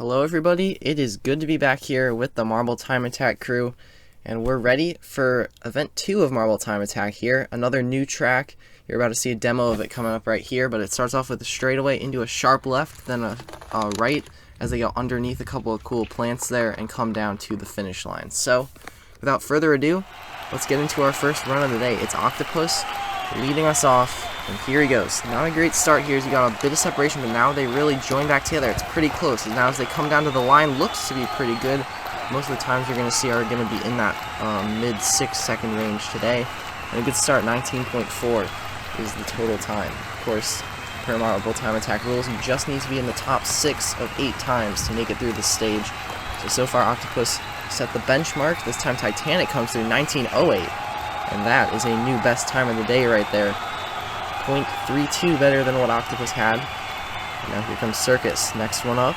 Hello everybody, it is good to be back here with the Marble Time Attack crew, and we're ready for Event 2 of Marble Time Attack here. Another new track. You're about to see a demo of it coming up right here, but it starts off with a straightaway into a sharp left, then a right, as they go underneath a couple of cool plants there and come down to the finish line. So, without further ado, let's get into our first run of the day. It's Octopus leading us off, and here he goes. Not a great start here as you got a bit of separation, but now they really join back together. It's pretty close, and now as they come down to the line, looks to be pretty good. Most of the times you're going to see are going to be in that mid 6 second range today. And a good start, 19.4 is the total time. Of course, per Marble Time Attack rules, you just need to be in the top 6 of 8 times to make it through the stage. So far Octopus set the benchmark. This time Titanic comes through 19.08. And that is a new best time of the day right there. 0.32 better than what Octopus had. And now here comes Circus. Next one up.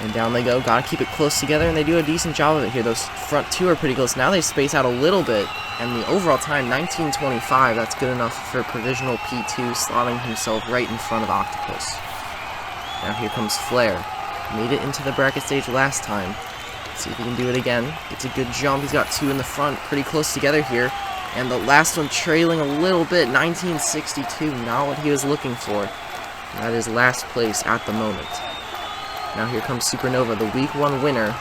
And down they go. Gotta keep it close together, and they do a decent job of it here. Those front two are pretty close. Now they space out a little bit. And the overall time, 19.25. That's good enough for provisional P2, slotting himself right in front of Octopus. Now here comes Flare. Made it into the bracket stage last time. See if he can do it again. It's a good jump. He's got two in the front, pretty close together here. And the last one trailing a little bit, 19.62, not what he was looking for. That is last place at the moment. Now here comes Supernova, the week 1 winner.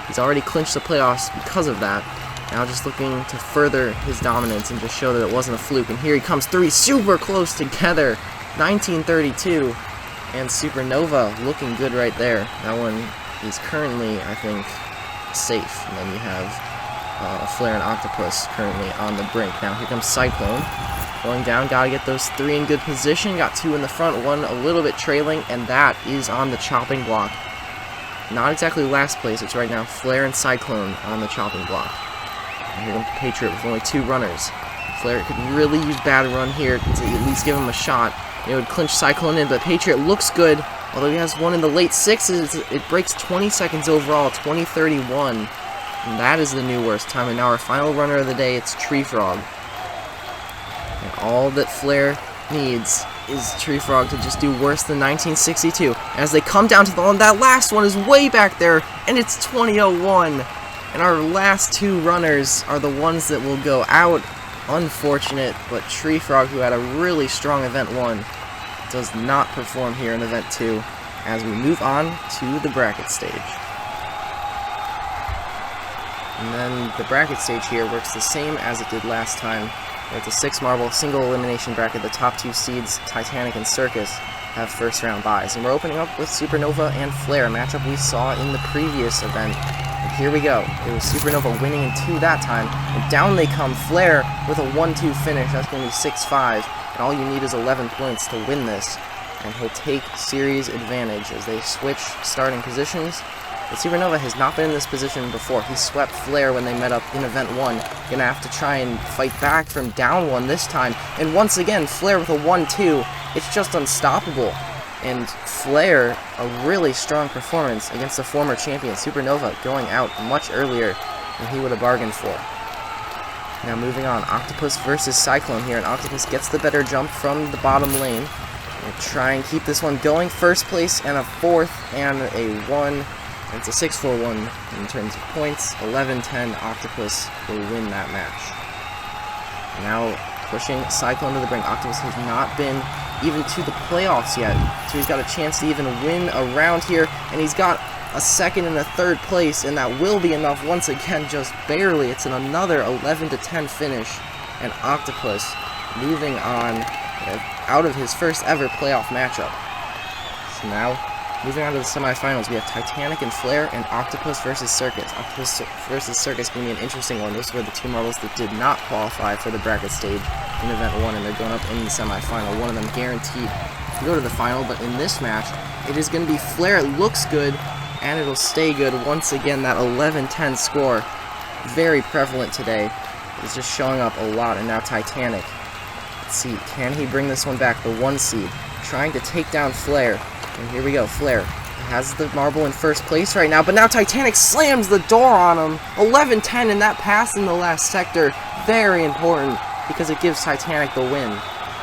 He's already clinched the playoffs because of that. Now just looking to further his dominance and just show that it wasn't a fluke. And here he comes, 3 super close together, 19.32. And Supernova looking good right there. That one is currently, I think, safe. And then you have Flare and Octopus currently on the brink. Now here comes Cyclone. Going down, gotta get those 3 in good position. Got 2 in the front, 1 a little bit trailing, and that is on the chopping block. Not exactly last place, it's right now Flare and Cyclone on the chopping block. And here comes Patriot with only 2 runners. Flare could really use bad run here to at least give him a shot. It would clinch Cyclone in, but Patriot looks good. Although he has 1 in the late 6s, it breaks 20 seconds overall, 20.31. And that is the new worst time. And now our final runner of the day, it's Tree Frog. And all that Flare needs is Tree Frog to just do worse than 19.62. As they come down to the line, that last one is way back there, and it's 20.01. And our last 2 runners are the ones that will go out. Unfortunate, but Tree Frog, who had a really strong Event 1, does not perform here in Event 2 as we move on to the bracket stage. And then the bracket stage here works the same as it did last time. It's a 6 marble single elimination bracket. The top 2 seeds, Titanic and Circus, have first round byes. And we're opening up with Supernova and Flare, a matchup we saw in the previous event. And here we go. It was Supernova winning in 2 that time. And down they come, Flare with a 1-2 finish. That's going to be 6-5. And all you need is 11 points to win this. And he'll take series advantage as they switch starting positions. But Supernova has not been in this position before. He swept Flare when they met up in Event 1. Gonna have to try and fight back from down 1 this time. And once again, Flare with a 1-2. It's just unstoppable. And Flare, a really strong performance against the former champion, Supernova, going out much earlier than he would have bargained for. Now moving on, Octopus versus Cyclone here. And Octopus gets the better jump from the bottom lane. We'll try and keep this one going. First place and a 4th and a 1. It's a 6-4-1 in terms of points. 11-10, Octopus will win that match. Now pushing Cyclone to the brink. Octopus has not been even to the playoffs yet, so he's got a chance to even win a round here, and he's got a 2nd and a 3rd place, and that will be enough once again, just barely. It's another 11-10 finish, and Octopus moving on out of his first ever playoff matchup. So now, moving on to the semifinals, we have Titanic and Flare and Octopus versus Circus. Octopus versus Circus can be an interesting one. Those were the 2 marbles that did not qualify for the bracket stage in Event 1, and they're going up in the semifinal. One of them guaranteed to go to the final, but in this match, it is going to be Flare. It looks good, and it'll stay good. Once again, that 11-10 score, very prevalent today, is just showing up a lot. And now Titanic. Let's see, can he bring this one back? The 1 seed, trying to take down Flare. And here we go, Flare has the marble in first place right now, but now Titanic slams the door on him. 11-10, and that pass in the last sector, very important, because it gives Titanic the win.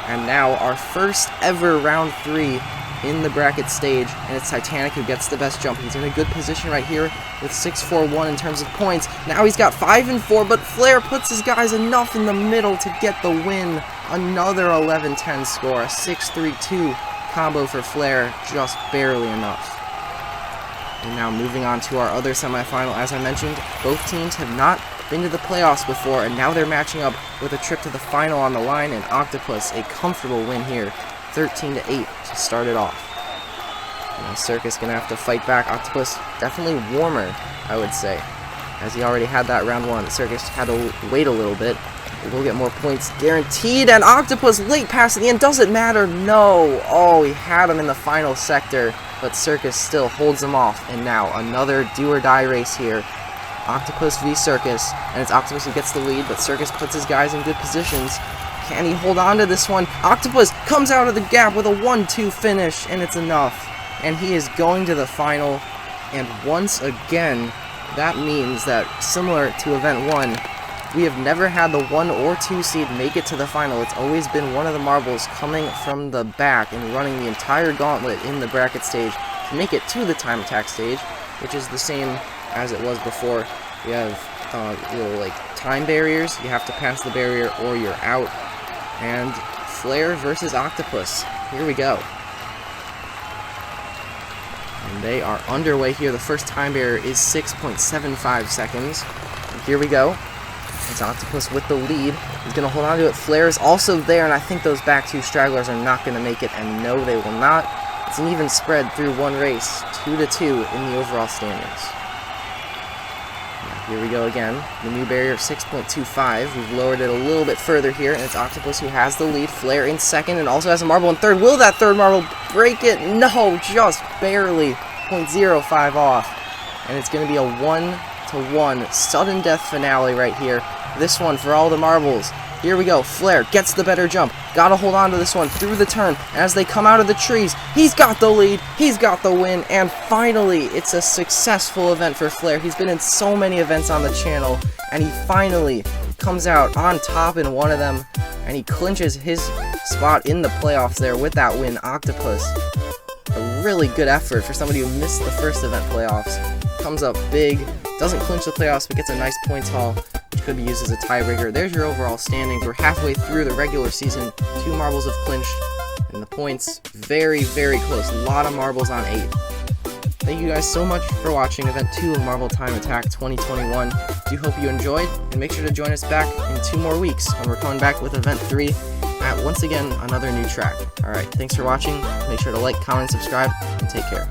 And now our first ever round 3 in the bracket stage, and it's Titanic who gets the best jump. He's in a good position right here with 6-4-1 in terms of points. Now he's got 5-4, but Flair puts his guys enough in the middle to get the win. Another 11-10 score, a 6-3-2 combo for Flair, just barely enough. And now moving on to our other semifinal, as I mentioned, both teams have not been to the playoffs before, and now they're matching up with a trip to the final on the line, and Octopus a comfortable win here, 13-8 to start it off. Now Circus gonna have to fight back. Octopus definitely warmer, I would say, as he already had that round one. Circus had to wait a little bit. We'll get more points guaranteed, and Octopus late pass at the end. Does it matter? No. Oh, he had him in the final sector, but Circus still holds him off. And now another do-or-die race here. Octopus v Circus, and it's Octopus who gets the lead, but Circus puts his guys in good positions. Can he hold on to this one? Octopus comes out of the gap with a 1-2 finish, and it's enough. And he is going to the final, and once again, that means that, similar to Event 1, we have never had the 1 or 2 seed make it to the final. It's always been one of the marbles coming from the back and running the entire gauntlet in the bracket stage to make it to the time attack stage, which is the same as it was before. You have little like time barriers. You have to pass the barrier or you're out. And Flair versus Octopus. Here we go. And they are underway here. The first time barrier is 6.75 seconds. And here we go. It's Octopus with the lead. He's going to hold on to it. Flair is also there, and I think those back two stragglers are not going to make it, and no, they will not. It's an even spread through one race, 2-2 in the overall standings. Now, here we go again. The new barrier, 6.25. We've lowered it a little bit further here, and it's Octopus who has the lead. Flair in second, and also has a marble in third. Will that third marble break it? No, just barely. 0.05 off. And it's going to be a 1-1 sudden death finale right here. This one for all the marbles. Here we go. Flair gets the better jump. Gotta hold on to this one through the turn. As they come out of the trees, he's got the lead. He's got the win. And finally, it's a successful event for Flair. He's been in so many events on the channel, and he finally comes out on top in one of them, and he clinches his spot in the playoffs there with that win. Octopus, a really good effort for somebody who missed the first event playoffs. Comes up big, doesn't clinch the playoffs, but gets a nice points haul, which could be used as a tiebreaker. There's your overall standings. We're halfway through the regular season. 2 marbles have clinched, and the points very, very close. A lot of marbles on 8. Thank you guys so much for watching Event 2 of Marble Time Attack 2021. Do hope you enjoyed, and make sure to join us back in 2 more weeks when we're coming back with Event 3 at, once again, another new track. Alright, thanks for watching. Make sure to like, comment, and subscribe, and take care.